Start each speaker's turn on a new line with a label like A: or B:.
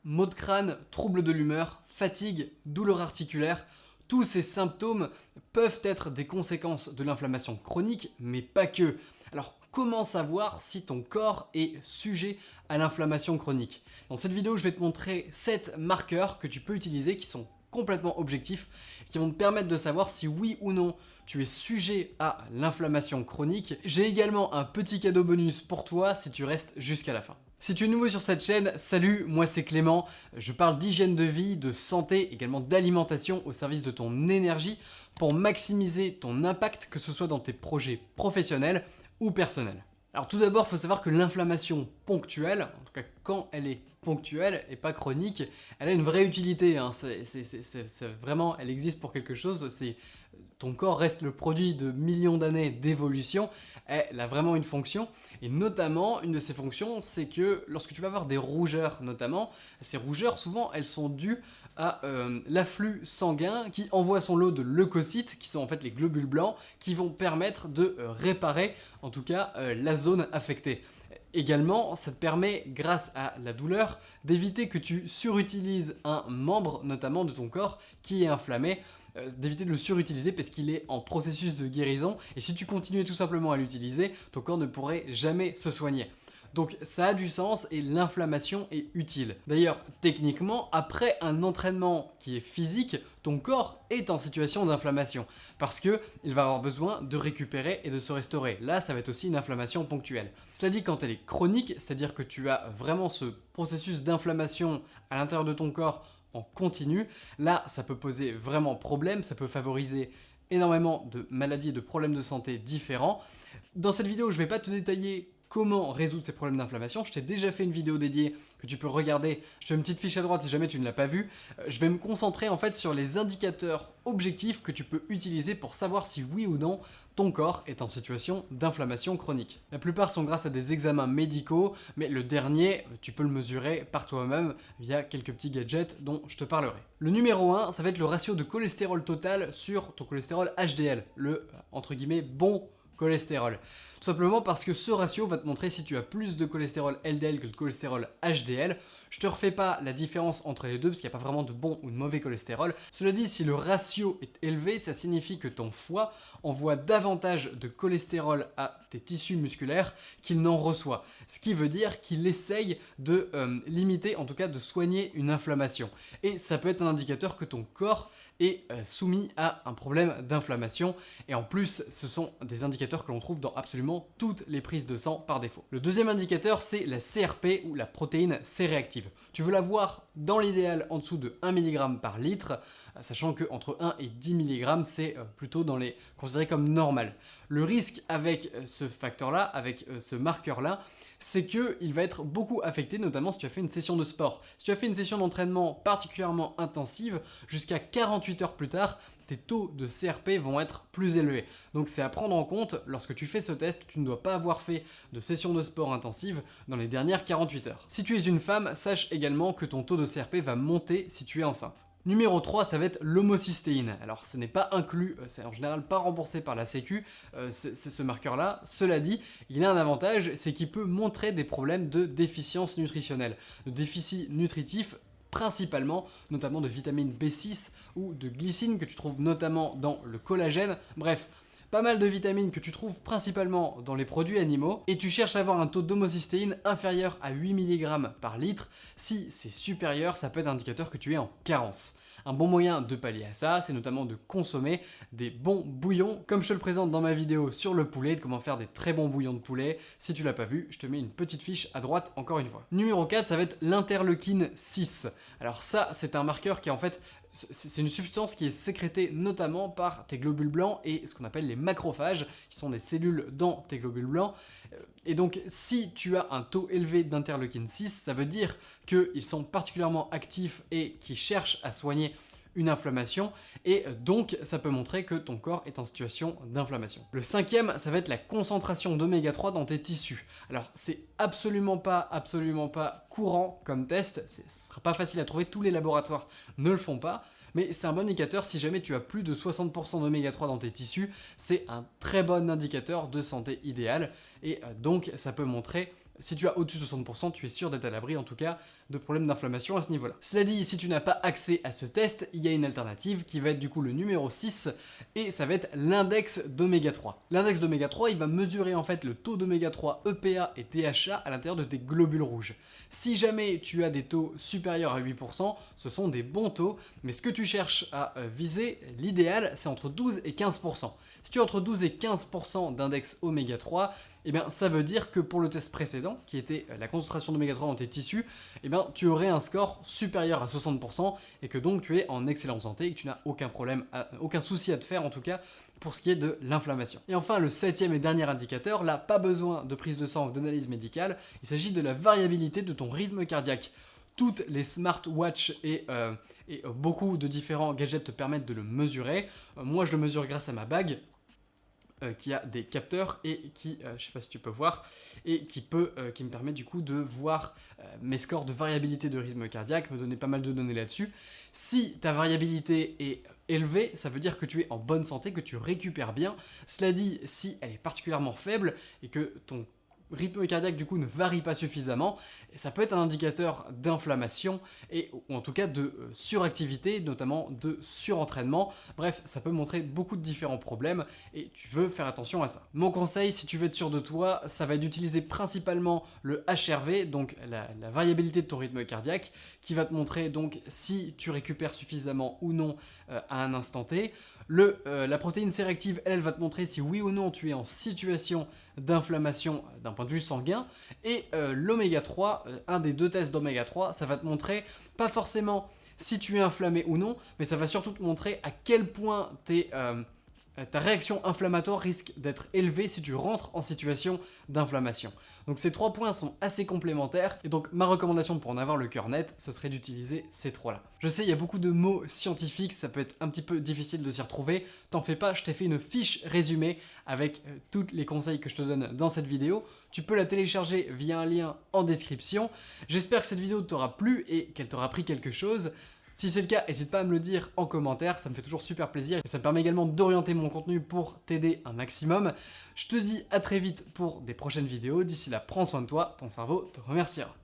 A: Maux de crâne, troubles de l'humeur, fatigue, douleurs articulaires, tous ces symptômes peuvent être des conséquences de l'inflammation chronique, mais pas que. Alors comment savoir si ton corps est sujet à l'inflammation chronique? Dans cette vidéo, je vais te montrer 7 marqueurs que tu peux utiliser qui sont complètement objectifs, qui vont te permettre de savoir si oui ou non tu es sujet à l'inflammation chronique. J'ai également un petit cadeau bonus pour toi si tu restes jusqu'à la fin. Si tu es nouveau sur cette chaîne, salut, moi c'est Clément. Je parle d'hygiène de vie, de santé, également d'alimentation au service de ton énergie pour maximiser ton impact, que ce soit dans tes projets professionnels ou personnels. Alors tout d'abord, il faut savoir que l'inflammation ponctuelle, en tout cas quand elle est ponctuelle et pas chronique, elle a une vraie utilité. Vraiment, elle existe pour quelque chose. Ton corps reste le produit de millions d'années d'évolution. Elle a vraiment une fonction. Et notamment, une de ces fonctions, c'est que lorsque tu vas avoir des rougeurs notamment, ces rougeurs, souvent, elles sont dues à l'afflux sanguin qui envoie son lot de leucocytes, qui sont en fait les globules blancs, qui vont permettre de réparer, en tout cas, la zone affectée. Également, ça te permet, grâce à la douleur, d'éviter que tu surutilises un membre, notamment de ton corps, qui est inflammé, d'éviter de le surutiliser parce qu'il est en processus de guérison, et si tu continuais tout simplement à l'utiliser, ton corps ne pourrait jamais se soigner. Donc ça a du sens et l'inflammation est utile. D'ailleurs, techniquement, après un entraînement qui est physique, ton corps est en situation d'inflammation parce qu'il va avoir besoin de récupérer et de se restaurer. Là, ça va être aussi une inflammation ponctuelle. Cela dit, quand elle est chronique, c'est-à-dire que tu as vraiment ce processus d'inflammation à l'intérieur de ton corps en continu, là, ça peut poser vraiment problème, ça peut favoriser énormément de maladies et de problèmes de santé différents. Dans cette vidéo, je ne vais pas te détailler comment résoudre ces problèmes d'inflammation. Je t'ai déjà fait une vidéo dédiée que tu peux regarder. Je te mets une petite fiche à droite si jamais tu ne l'as pas vue. Je vais me concentrer en fait sur les indicateurs objectifs que tu peux utiliser pour savoir si oui ou non ton corps est en situation d'inflammation chronique. La plupart sont grâce à des examens médicaux, mais le dernier, tu peux le mesurer par toi-même via quelques petits gadgets dont je te parlerai. Le numéro 1, ça va être le ratio de cholestérol total sur ton cholestérol HDL, le entre guillemets bon cholestérol. Tout simplement parce que ce ratio va te montrer si tu as plus de cholestérol LDL que de cholestérol HDL. Je te refais pas la différence entre les deux parce qu'il n'y a pas vraiment de bon ou de mauvais cholestérol. Cela dit, si le ratio est élevé, ça signifie que ton foie envoie davantage de cholestérol à tes tissus musculaires qu'il n'en reçoit. Ce qui veut dire qu'il essaye de limiter, en tout cas de soigner une inflammation. Et ça peut être un indicateur que ton corps est soumis à un problème d'inflammation. Et en plus, ce sont des indicateurs que l'on trouve dans absolument toutes les prises de sang par défaut. Le deuxième indicateur, c'est la CRP ou la protéine C-réactive. Tu veux la voir dans l'idéal en dessous de 1 mg par litre, sachant qu'entre 1 et 10 mg, c'est plutôt considéré comme normal. Le risque avec ce facteur-là, avec ce marqueur-là, c'est qu'il va être beaucoup affecté, notamment si tu as fait une session de sport. Si tu as fait une session d'entraînement particulièrement intensive, jusqu'à 48 heures plus tard, tes taux de CRP vont être plus élevés. Donc c'est à prendre en compte lorsque tu fais ce test, tu ne dois pas avoir fait de session de sport intensive dans les dernières 48 heures. Si tu es une femme, sache également que ton taux de CRP va monter si tu es enceinte. Numéro 3, ça va être l'homocystéine. Alors ce n'est pas inclus, c'est en général pas remboursé par la Sécu, c'est ce marqueur-là. Cela dit, il a un avantage, c'est qu'il peut montrer des problèmes de déficience nutritionnelle, de déficit nutritif principalement, notamment de vitamine B6 ou de glycine que tu trouves notamment dans le collagène. Bref, pas mal de vitamines que tu trouves principalement dans les produits animaux et tu cherches à avoir un taux d'homocystéine inférieur à 8 mg par litre. Si c'est supérieur, ça peut être un indicateur que tu es en carence. Un bon moyen de pallier à ça, c'est notamment de consommer des bons bouillons, comme je te le présente dans ma vidéo sur le poulet, de comment faire des très bons bouillons de poulet. Si tu l'as pas vu, je te mets une petite fiche à droite encore une fois. Numéro 4, ça va être l'interleukine 6. Alors ça, c'est un marqueur qui est en fait c'est une substance qui est sécrétée notamment par tes globules blancs et ce qu'on appelle les macrophages, qui sont des cellules dans tes globules blancs. Et donc, si tu as un taux élevé d'interleukine 6, ça veut dire qu'ils sont particulièrement actifs et qui cherchent à soigner une inflammation et donc ça peut montrer que ton corps est en situation d'inflammation. Le cinquième, ça va être la concentration d'oméga 3 dans tes tissus. Alors c'est absolument pas courant comme test, ce sera pas facile à trouver, tous les laboratoires ne le font pas, mais c'est un bon indicateur si jamais tu as plus de 60% d'oméga 3 dans tes tissus, c'est un très bon indicateur de santé idéale et donc ça peut montrer, si tu as au-dessus de 60%, tu es sûr d'être à l'abri en tout cas de problème d'inflammation à ce niveau-là. Cela dit, si tu n'as pas accès à ce test, il y a une alternative qui va être du coup le numéro 6 et ça va être l'index d'oméga 3. L'index d'oméga 3, il va mesurer en fait le taux d'oméga 3 EPA et DHA à l'intérieur de tes globules rouges. Si jamais tu as des taux supérieurs à 8%, ce sont des bons taux, mais ce que tu cherches à viser, l'idéal, c'est entre 12 et 15%. Si tu as entre 12 et 15% d'index oméga 3, eh bien, ça veut dire que pour le test précédent, qui était la concentration d'oméga 3 dans tes tissus, eh bien, tu aurais un score supérieur à 60% et que donc tu es en excellente santé et que tu n'as aucun problème, aucun souci à te faire en tout cas pour ce qui est de l'inflammation. Et enfin, le 7e et dernier indicateur, là, pas besoin de prise de sang ou d'analyse médicale, il s'agit de la variabilité de ton rythme cardiaque. Toutes les smartwatches et beaucoup de différents gadgets te permettent de le mesurer. Moi, je le mesure grâce à ma bague qui a des capteurs et qui, je sais pas si tu peux voir, et qui me permet du coup de voir mes scores de variabilité de rythme cardiaque, me donner pas mal de données là-dessus. Si ta variabilité est élevée, ça veut dire que tu es en bonne santé, que tu récupères bien. Cela dit, si elle est particulièrement faible et que ton rythme cardiaque du coup ne varie pas suffisamment, et ça peut être un indicateur d'inflammation ou en tout cas de suractivité, notamment de surentraînement. Bref, ça peut montrer beaucoup de différents problèmes et tu veux faire attention à ça. Mon conseil, si tu veux être sûr de toi, ça va être d'utiliser principalement le HRV, donc la variabilité de ton rythme cardiaque, qui va te montrer donc si tu récupères suffisamment ou non à un instant T. La protéine C réactive, elle va te montrer si oui ou non tu es en situation d'inflammation d'un point de vue sanguin. Et l'oméga 3, un des deux tests d'oméga 3, ça va te montrer pas forcément si tu es inflammé ou non, mais ça va surtout te montrer à quel point ta réaction inflammatoire risque d'être élevée si tu rentres en situation d'inflammation. Donc ces 3 points sont assez complémentaires et donc ma recommandation pour en avoir le cœur net, ce serait d'utiliser ces 3-là. Je sais, il y a beaucoup de mots scientifiques, ça peut être un petit peu difficile de s'y retrouver. T'en fais pas, je t'ai fait une fiche résumée avec tous les conseils que je te donne dans cette vidéo. Tu peux la télécharger via un lien en description. J'espère que cette vidéo t'aura plu et qu'elle t'aura appris quelque chose. Si c'est le cas, n'hésite pas à me le dire en commentaire, ça me fait toujours super plaisir et ça me permet également d'orienter mon contenu pour t'aider un maximum. Je te dis à très vite pour des prochaines vidéos, d'ici là prends soin de toi, ton cerveau te remerciera.